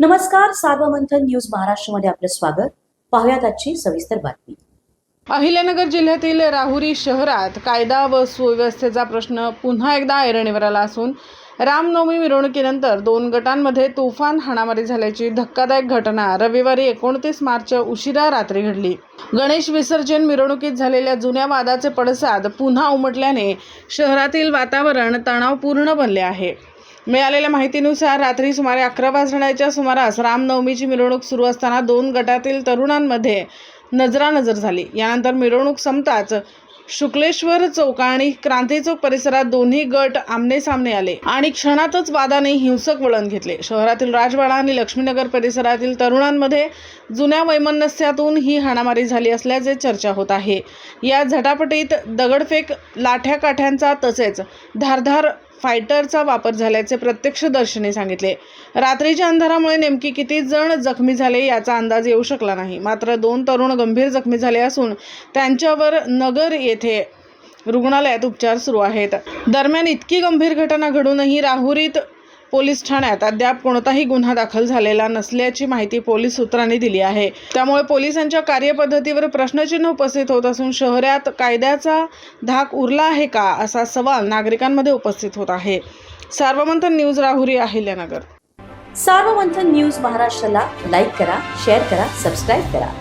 नमस्कार, सार्वमंथन न्यूज महाराष्ट्रमध्ये आपलं स्वागत. पाहुयात आजची सविस्तर बातमी. अहिल्यानगर जिल्ह्यातील राहुरी शहरात कायदा व सुव्यवस्थेचा प्रश्न पुन्हा एकदा ऐरणीवर आला असून रामनवमी मिरवणुकीनंतर 2 गटांमध्ये तुफान हाणामारी झाल्याची धक्कादायक घटना रविवारी 29 मार्च उशिरा रात्री घडली. गणेश विसर्जन मिरवणुकीत झालेल्या जुन्या वादाचे पडसाद पुन्हा उमटल्याने शहरातील वातावरण तणावपूर्ण बनले आहे. मिळालेल्या माहितीनुसार रात्री सुमारे 11 वाजण्याच्या सुमारास रामनवमीची मिरवणूक सुरू असताना 2 गटातील तरुणांमध्ये नजरानजर झाली. यानंतर मिरवणूक संपताच शुक्लेश्वर चौक आणि क्रांती चौक परिसरात दोन्ही गट आमनेसामने आले आणि क्षणातच वादाने हिंसक वळण घेतले. शहरातील राजवाडा आणि लक्ष्मीनगर परिसरातील तरुणांमध्ये जुन्या वैमनस्यातून ही हाणामारी झाली असल्याचे चर्चा होत आहे. या झटापटीत दगडफेक, लाठ्या काठ्यांचा तसेच धारदार फायटरचा वापर झाल्याचे प्रत्यक्षदर्शींनी सांगितले. रात्रीच्या अंधारामुळे नेमकी किती जण जखमी झाले याचा अंदाज येऊ शकला नाही. मात्र 2 तरुण गंभीर जखमी झाले असून त्यांच्यावर नगर येथे रुग्णालयात उपचार सुरू आहेत. दरम्यान इतकी गंभीर घटना घडूनही राहुरीत पोलीस ठाण्यात अद्याप कोणताही गुन्हा दाखल झालेला नसल्याची माहिती पोलीस सूत्रांनी दिली आहे. त्यामुळे पोलिसांच्या कार्यपद्धतीवर प्रश्नचिन्ह उपस्थित होत असून शहरात कायद्याचा धाक उरला आहे का असा सवाल नागरिकांमध्ये उपस्थित होत आहे. सार्वमंथन न्यूज राहुरी, अहिल्यानगर. सार्वमंथन न्यूज महाराष्ट्राला लाईक करा, शेअर करा, सबस्क्राईब करा.